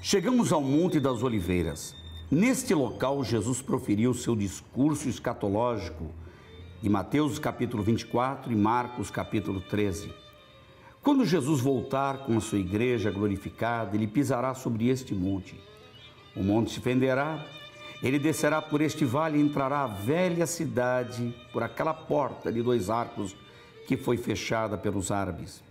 Chegamos ao Monte das Oliveiras. Neste local, Jesus proferiu seu discurso escatológico de Mateus capítulo 24 e Marcos capítulo 13. Quando Jesus voltar com a sua igreja glorificada, ele pisará sobre este monte. O monte se fenderá, ele descerá por este vale e entrará à velha cidade por aquela porta de 2 arcos que foi fechada pelos árabes.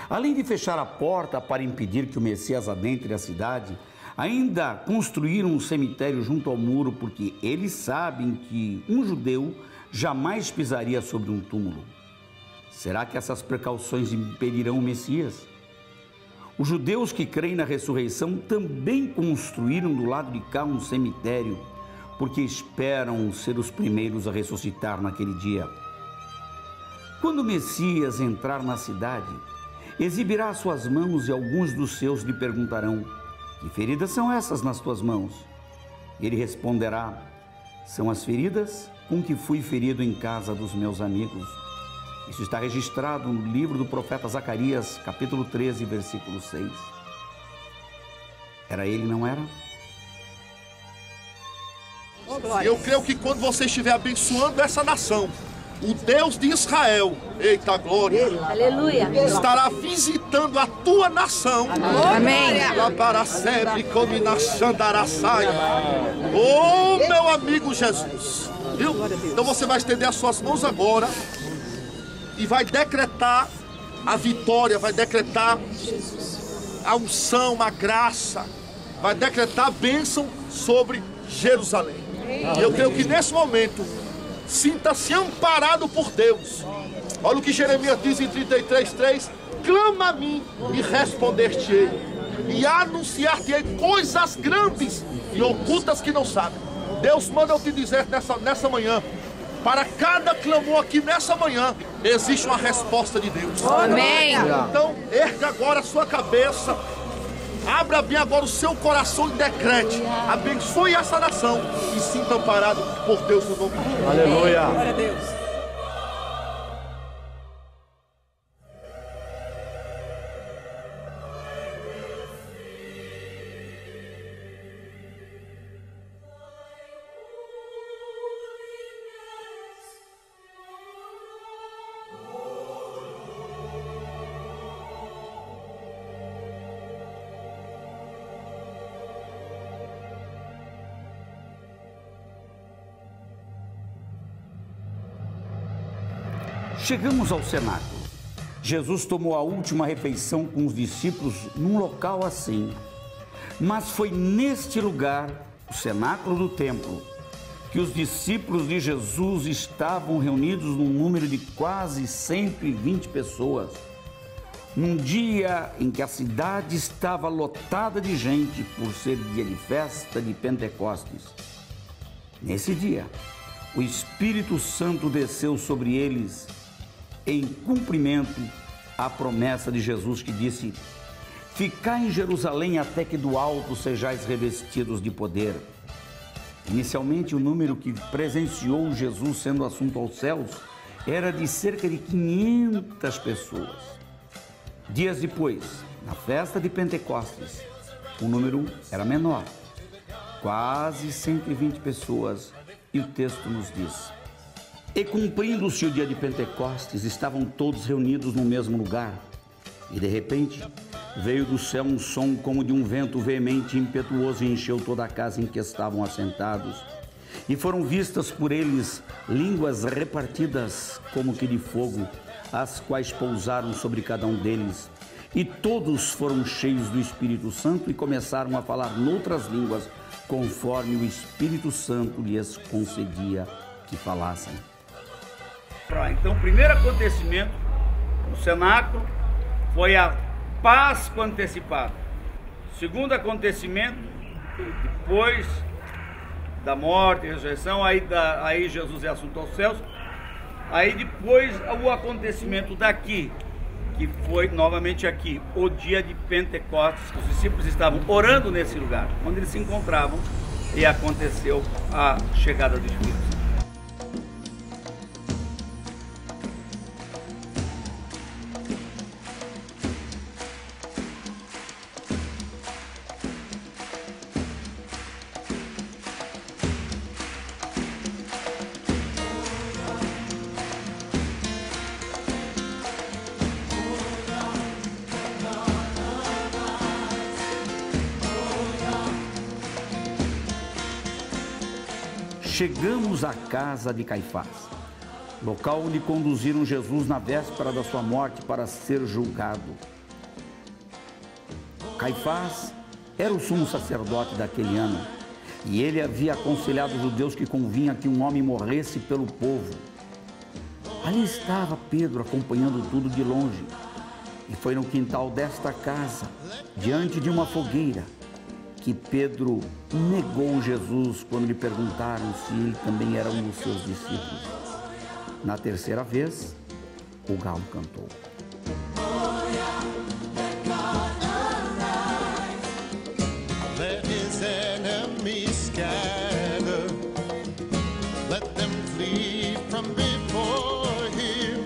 Além de fechar a porta para impedir que o Messias adentre a cidade, ainda construíram um cemitério junto ao muro, porque eles sabem que um judeu jamais pisaria sobre um túmulo. Será que essas precauções impedirão o Messias? Os judeus que creem na ressurreição também construíram do lado de cá um cemitério, porque esperam ser os primeiros a ressuscitar naquele dia. Quando o Messias entrar na cidade, exibirá suas mãos e alguns dos seus lhe perguntarão: que feridas são essas nas tuas mãos? Ele responderá: são as feridas com que fui ferido em casa dos meus amigos. Isso está registrado no livro do profeta Zacarias, capítulo 13, versículo 6. Era ele, não era? Eu creio que quando você estiver abençoando essa nação, o Deus de Israel, eita glória, aleluia, estará visitando a tua nação. Amém. Oh, meu amigo Jesus. Viu? Então você vai estender as suas mãos agora e vai decretar a vitória, vai decretar a unção, a graça, vai decretar a bênção sobre Jerusalém. Eu creio que nesse momento sinta-se amparado por Deus. Olha o que Jeremias diz em 33:3: clama a mim e responder-te-ei, e anunciar-te-ei coisas grandes e ocultas que não sabem. Deus manda eu te dizer nessa manhã, para cada clamor aqui nessa manhã, existe uma resposta de Deus. Amém. Então, erga agora a sua cabeça, abra bem agora o seu coração e decrete, abençoe essa nação e sinta amparado por Deus no nome de Jesus. Aleluia. Glória a Deus. Chegamos ao cenáculo. Jesus tomou a última refeição com os discípulos num local assim. Mas foi neste lugar, o cenáculo do templo, que os discípulos de Jesus estavam reunidos num número de quase 120 pessoas. Num dia em que a cidade estava lotada de gente por ser dia de festa de Pentecostes. Nesse dia, o Espírito Santo desceu sobre eles em cumprimento à promessa de Jesus que disse: ficai em Jerusalém até que do alto sejais revestidos de poder. Inicialmente, o número que presenciou Jesus sendo assunto aos céus era de cerca de 500 pessoas. Dias depois, na festa de Pentecostes, o número era menor, quase 120 pessoas, e o texto nos diz: e cumprindo-se o dia de Pentecostes, estavam todos reunidos no mesmo lugar. E de repente, veio do céu um som como de um vento veemente e impetuoso e encheu toda a casa em que estavam assentados. E foram vistas por eles línguas repartidas como que de fogo, as quais pousaram sobre cada um deles. E todos foram cheios do Espírito Santo e começaram a falar noutras línguas, conforme o Espírito Santo lhes concedia que falassem. Então, o primeiro acontecimento no cenáculo foi a Páscoa antecipada. O segundo acontecimento, depois da morte e ressurreição, aí Jesus é assunto aos céus. Aí depois o acontecimento daqui, que foi novamente aqui, o dia de Pentecostes, que os discípulos estavam orando nesse lugar, onde eles se encontravam, e aconteceu a chegada do Espírito Santo. chegamos à casa de Caifás, local onde conduziram Jesus na véspera da sua morte para ser julgado. Caifás era o sumo sacerdote daquele ano, e ele havia aconselhado os judeus que convinha que um homem morresse pelo povo. Ali estava Pedro acompanhando tudo de longe, e foi no quintal desta casa, diante de uma fogueira, que Pedro negou Jesus quando lhe perguntaram se ele também era um dos seus discípulos. Na terceira vez, o galo cantou. Let his enemies scatter, let them flee from before him.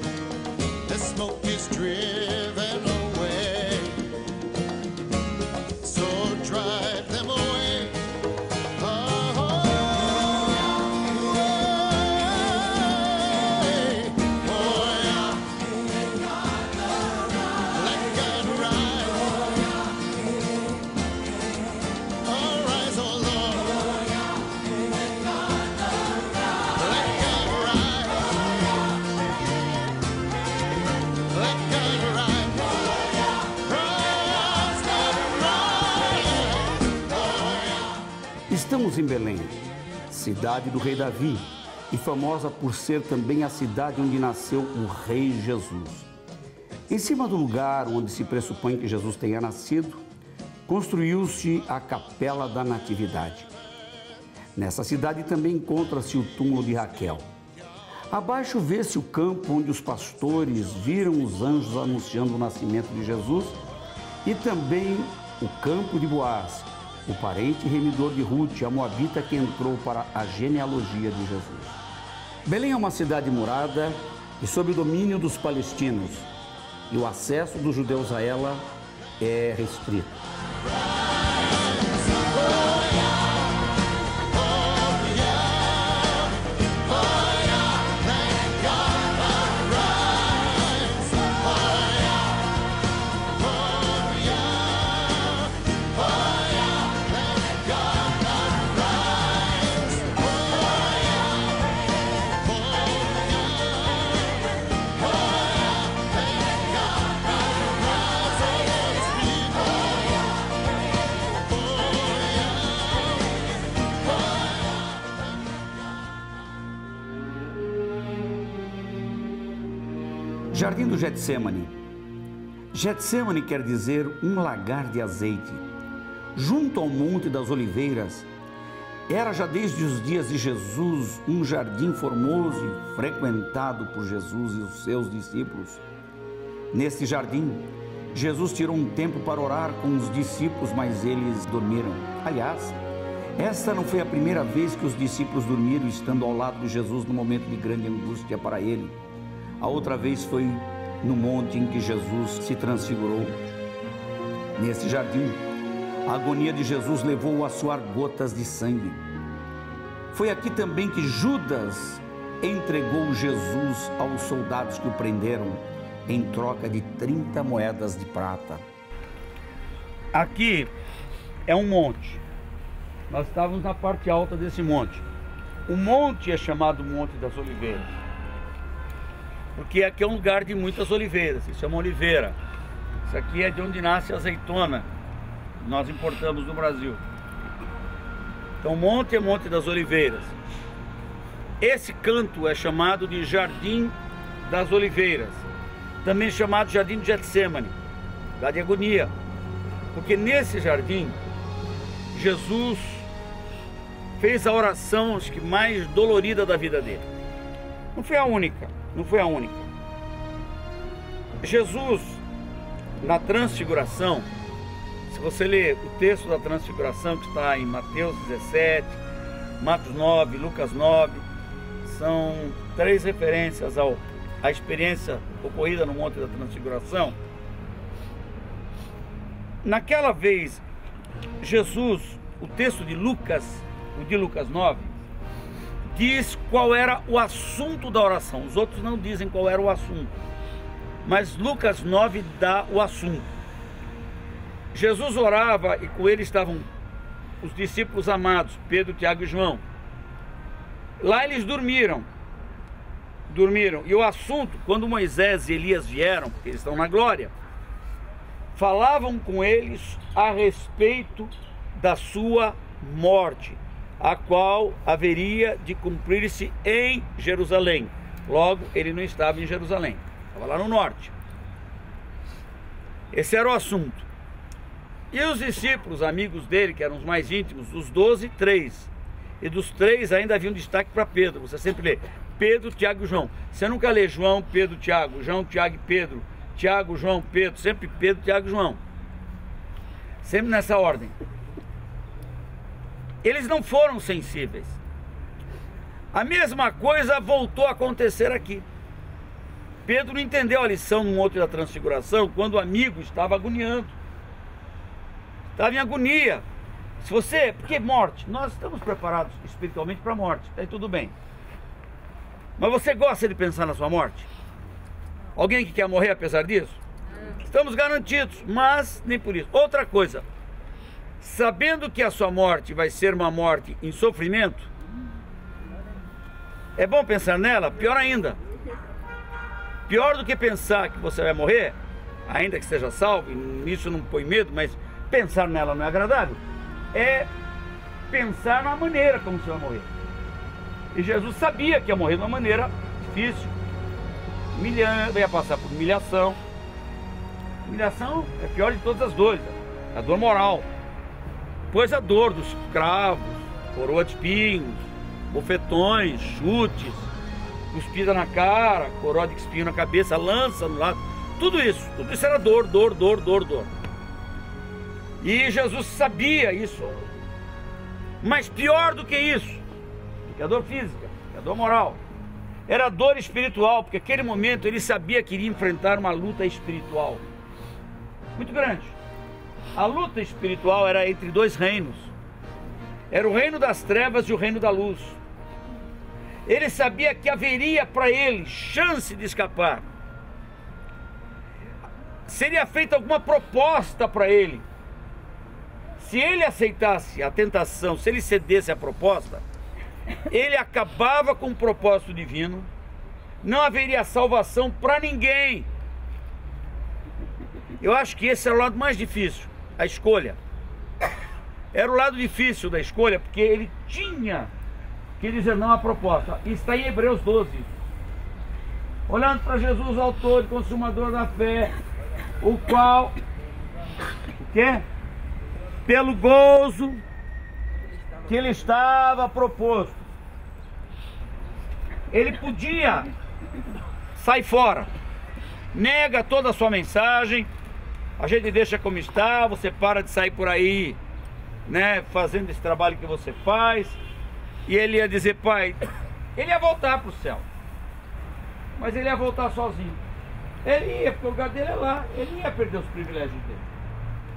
The smoke is driven away, so drive them away. Estamos em Belém, cidade do rei Davi, e famosa por ser também a cidade onde nasceu o rei Jesus. Em cima do lugar onde se pressupõe que Jesus tenha nascido, construiu-se a Capela da Natividade. Nessa cidade também encontra-se o túmulo de Raquel. Abaixo vê-se o campo onde os pastores viram os anjos anunciando o nascimento de Jesus, e também o campo de Boaz, o parente remidor de Ruth, a moabita que entrou para a genealogia de Jesus. Belém é uma cidade murada e sob o domínio dos palestinos, e o acesso dos judeus a ela é restrito. Jardim do Getsêmani. Getsêmani quer dizer um lagar de azeite. Junto ao Monte das Oliveiras, era já desde os dias de Jesus um jardim formoso e frequentado por Jesus e os seus discípulos. Nesse jardim, Jesus tirou um tempo para orar com os discípulos, mas eles dormiram. Aliás, esta não foi a primeira vez que os discípulos dormiram estando ao lado de Jesus no momento de grande angústia para ele. A outra vez foi no monte em que Jesus se transfigurou. Nesse jardim, a agonia de Jesus levou-o a suar gotas de sangue. Foi aqui também que Judas entregou Jesus aos soldados que o prenderam em troca de 30 moedas de prata. Aqui é um monte. Nós estávamos na parte alta desse monte. O monte é chamado Monte das Oliveiras, porque aqui é um lugar de muitas oliveiras, se chama oliveira. Isso aqui é de onde nasce a azeitona, que nós importamos no Brasil. Então o monte é Monte das Oliveiras. Esse canto é chamado de Jardim das Oliveiras, também chamado Jardim de Getsêmani, lugar de agonia, porque nesse jardim Jesus fez a oração, acho que mais dolorida da vida dele. Não foi a única. Jesus, na transfiguração, se você ler o texto da transfiguração que está em Mateus 17, Marcos 9, Lucas 9, são 3 referências à experiência ocorrida no Monte da Transfiguração. Naquela vez, Jesus, o texto de Lucas, o de Lucas 9, diz qual era o assunto da oração. Os outros não dizem qual era o assunto, mas Lucas 9 dá o assunto. Jesus orava e com ele estavam os discípulos amados, Pedro, Tiago e João. Lá eles dormiram. E o assunto, quando Moisés e Elias vieram, porque eles estão na glória, falavam com eles a respeito da sua morte, a qual haveria de cumprir-se em Jerusalém. Logo, ele não estava em Jerusalém, estava lá no norte. Esse era o assunto. E os discípulos, amigos dele, que eram os mais íntimos, os 12, 3. E dos 3 ainda havia um destaque para Pedro. Você sempre lê Pedro, Tiago e João. Você nunca lê João, Pedro, Tiago, João, Tiago e Pedro, Tiago, João, Pedro. Sempre Pedro, Tiago e João. Sempre nessa ordem. Eles não foram sensíveis. A mesma coisa voltou a acontecer aqui. Pedro não entendeu a lição no Monte da Transfiguração, quando o amigo estava agoniando. Estava em agonia. Se você... Porque morte, nós estamos preparados espiritualmente para a morte, aí tudo bem. Mas você gosta de pensar na sua morte? Alguém que quer morrer apesar disso? Estamos garantidos, mas nem por isso. Outra coisa, sabendo que a sua morte vai ser uma morte em sofrimento, é bom pensar nela? Pior ainda. Pior do que pensar que você vai morrer, ainda que seja salvo, e nisso não põe medo, mas pensar nela não é agradável, é pensar na maneira como você vai morrer. E Jesus sabia que ia morrer de uma maneira difícil, humilhando, ia passar por humilhação. Humilhação é a pior de todas as dores, a dor moral. Pois a dor dos cravos, coroa de espinhos, bofetões, chutes, cuspida na cara, coroa de espinho na cabeça, lança no lado, tudo isso era dor. E Jesus sabia isso. Mas pior do que isso, que a dor física, que a dor moral, era a dor espiritual, porque naquele momento ele sabia que iria enfrentar uma luta espiritual muito grande. A luta espiritual era entre dois reinos. Era o reino das trevas e o reino da luz. Ele sabia que haveria para ele chance de escapar. Seria feita alguma proposta para ele. Se ele aceitasse a tentação, se ele cedesse à proposta, ele acabava com o propósito divino. Não haveria salvação para ninguém. Eu acho que esse era o lado mais difícil, a escolha. Era o lado difícil da escolha, porque ele tinha que dizer não à proposta. Isso está em Hebreus 12. Olhando para Jesus, autor e consumador da fé, o qual, o quê? Pelo gozo que ele estava proposto, ele podia sair fora. Nega toda a sua mensagem, a gente deixa como está, você para de sair por aí, né, fazendo esse trabalho que você faz. E ele ia dizer, pai, ele ia voltar para o céu, mas ele ia voltar sozinho. Ele ia, porque o lugar dele é lá, ele ia perder os privilégios dele.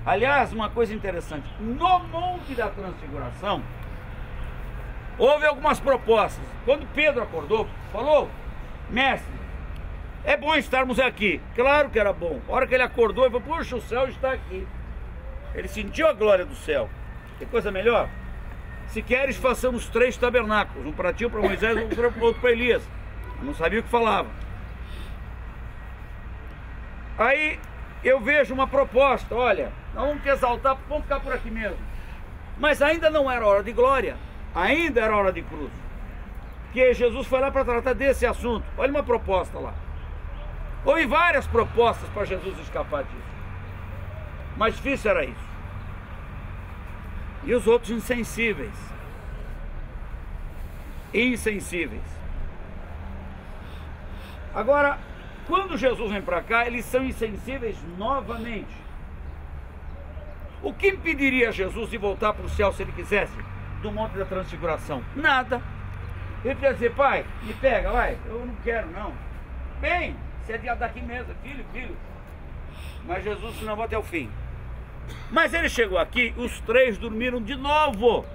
Aliás, uma coisa interessante, no Monte da Transfiguração, houve algumas propostas. Quando Pedro acordou, falou, mestre, é bom estarmos aqui. Claro que era bom. A hora que ele acordou, ele falou, puxa, o céu está aqui. Ele sentiu a glória do céu. Que coisa melhor? Se queres, façamos 3 tabernáculos. Um para ti, um para Moisés, outro para Elias. Eu não sabia o que falava. Aí eu vejo uma proposta, olha, nós vamos te exaltar, vamos ficar por aqui mesmo. Mas ainda não era hora de glória, ainda era hora de cruz. Porque Jesus foi lá para tratar desse assunto. Olha uma proposta lá. Houve várias propostas para Jesus escapar disso. Mais difícil era isso. E os outros insensíveis. Insensíveis. Agora, quando Jesus vem para cá, eles são insensíveis novamente. O que impediria Jesus de voltar para o céu se ele quisesse? Do Monte da Transfiguração? Nada. Ele quer dizer, pai, me pega, vai. Eu não quero, não. Bem, você é daqui mesmo, filho. Mas Jesus se levou até o fim. Mas ele chegou aqui, os 3 dormiram de novo.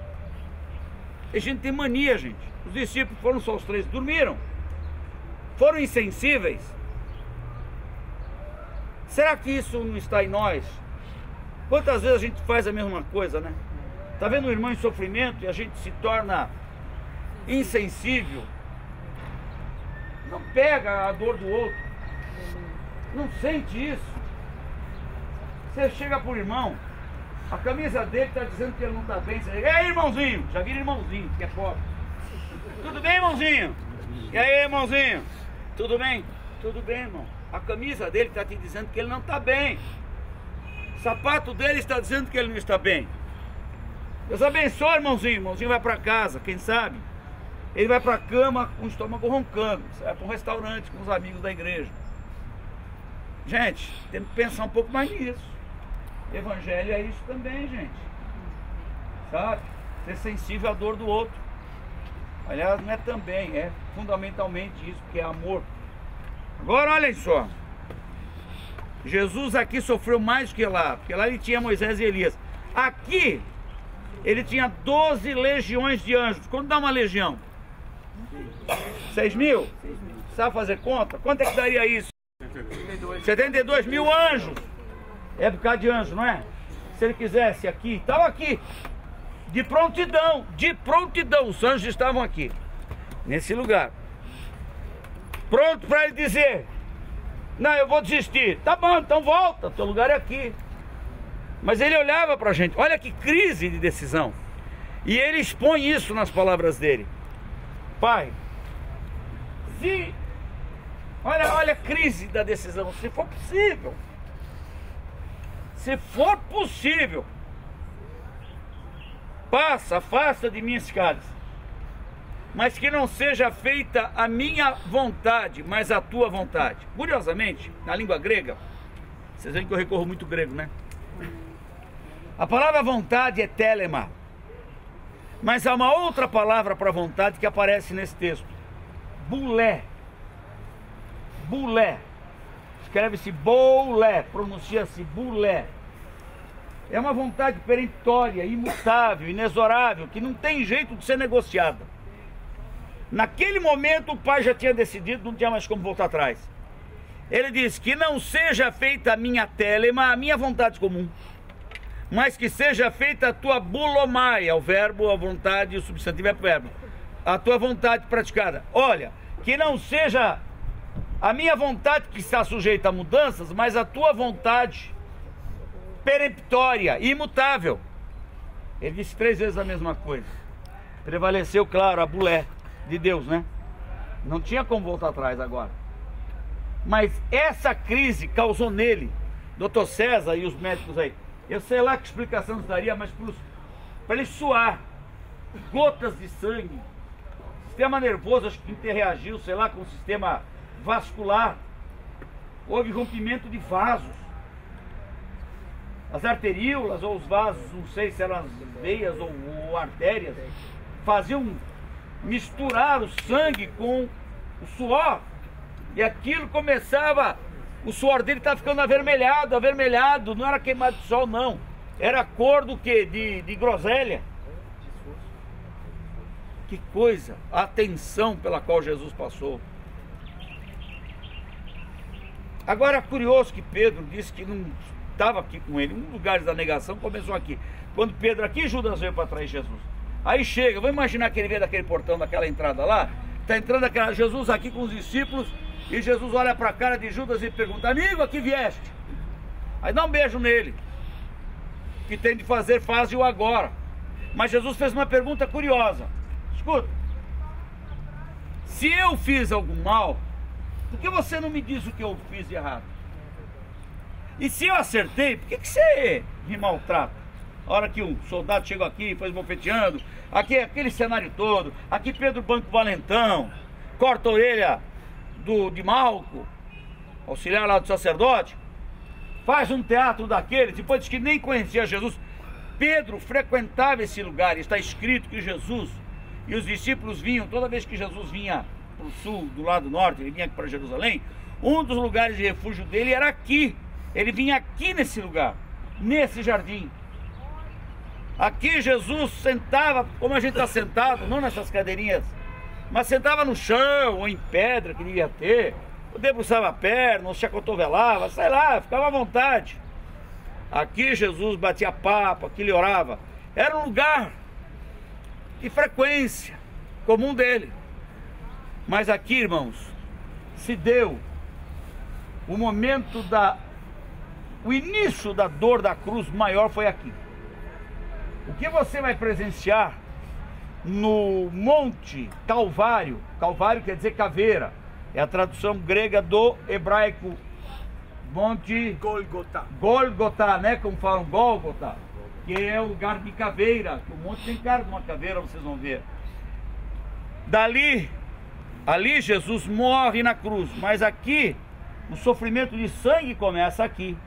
A gente tem mania, gente. Os discípulos foram só os 3, dormiram. Foram insensíveis. Será que isso não está em nós? Quantas vezes a gente faz a mesma coisa, né? Tá vendo um irmão em sofrimento e a gente se torna insensível, não pega a dor do outro, não sente isso. Você chega pro irmão, a camisa dele está dizendo que ele não está bem, você diz, e aí, irmãozinho? Já vira irmãozinho, que é pobre. Tudo bem, irmãozinho? E aí, irmãozinho? Tudo bem? Tudo bem, irmão. A camisa dele está te dizendo que ele não está bem. O sapato dele está dizendo que ele não está bem. Deus abençoe, irmãozinho. Irmãozinho vai para casa, quem sabe? Ele vai para a cama com o estômago roncando. Você vai para um restaurante com os amigos da igreja. Gente, temos que pensar um pouco mais nisso. Evangelho é isso também, gente. Sabe? Ser sensível à dor do outro. Aliás, não é também, é fundamentalmente isso, que é amor. Agora olhem só. Jesus aqui sofreu mais do que lá, porque lá ele tinha Moisés e Elias. Aqui ele tinha 12 legiões de anjos. Quanto dá uma legião? 6 mil? Sabe fazer conta? Quanto é que daria isso? 72 mil anjos. É por causa de anjo, não é? Se ele quisesse aqui, estava aqui. De prontidão, os anjos estavam aqui, nesse lugar. Pronto para ele dizer, não, eu vou desistir. Tá bom, então volta, teu lugar é aqui. Mas ele olhava para a gente, olha que crise de decisão. E ele expõe isso nas palavras dele. Pai, olha a crise da decisão, se for possível. Se for possível, afasta de mim esse cálice, mas que não seja feita a minha vontade, mas a tua vontade. Curiosamente, na língua grega, vocês veem que eu recorro muito grego, né? A palavra vontade é telema, mas há uma outra palavra para vontade que aparece nesse texto, bulé. Bulé. Escreve-se boulé, pronuncia-se bulé. É uma vontade peremptória, imutável, inexorável, que não tem jeito de ser negociada. Naquele momento o pai já tinha decidido, não tinha mais como voltar atrás. Ele diz que não seja feita a minha telema, a minha vontade comum, mas que seja feita a tua bulomaia, o verbo, a vontade, o substantivo é o verbo, a tua vontade praticada. Olha, que não seja a minha vontade que está sujeita a mudanças, mas a tua vontade peremptória, imutável. Ele disse 3 vezes a mesma coisa. Prevaleceu, claro, a bulé de Deus, né? Não tinha como voltar atrás agora. Mas essa crise causou nele, Dr. César e os médicos aí, eu sei lá que explicação daria, mas para ele suar, gotas de sangue, sistema nervoso, acho que interreagiu, sei lá, com o sistema vascular, houve rompimento de vasos, as arteríolas ou os vasos, não sei se eram as veias ou artérias, faziam misturar o sangue com o suor, e aquilo começava, o suor dele estava ficando avermelhado, não era queimado de sol não, era cor do que? De groselha. Que coisa, a tensão pela qual Jesus passou. Agora, curioso que Pedro disse que não estava aqui com ele. Um dos lugares da negação começou aqui. Quando Pedro aqui, Judas veio para trair Jesus. Aí chega, vamos imaginar que ele veio daquele portão, daquela entrada lá. Está entrando Jesus aqui com os discípulos. E Jesus olha para a cara de Judas e pergunta, amigo, aqui vieste? Aí dá um beijo nele. O que tem de fazer, faz-o agora. Mas Jesus fez uma pergunta curiosa. Escuta. Se eu fiz algum mal, por que você não me diz o que eu fiz de errado? E se eu acertei, por que você me maltrata? A hora que um soldado chegou aqui, foi esbofeteando, aqui aquele cenário todo, aqui Pedro Banco Valentão, corta a orelha de Malco, auxiliar lá do sacerdote, faz um teatro daqueles, depois diz que nem conhecia Jesus. Pedro frequentava esse lugar, está escrito que Jesus e os discípulos vinham, toda vez que Jesus vinha para o sul, do lado norte, ele vinha para Jerusalém, um dos lugares de refúgio dele era aqui, ele vinha aqui nesse lugar, nesse jardim. Aqui Jesus sentava, como a gente está sentado, não nessas cadeirinhas, mas sentava no chão, ou em pedra que devia ter, ou debruçava a perna, ou se acotovelava, sei lá, ficava à vontade. Aqui Jesus batia papo, aqui ele orava. Era um lugar de frequência. comum dele. Mas aqui, irmãos, se deu o momento o início da dor da cruz maior foi aqui. O que você vai presenciar no Monte Calvário, Calvário quer dizer caveira, é a tradução grega do hebraico Monte Gólgota, né? Como falam, Gólgota, que é o lugar de caveira. O monte tem cara de uma caveira, vocês vão ver. Ali Jesus morre na cruz, mas aqui o sofrimento de sangue começa aqui.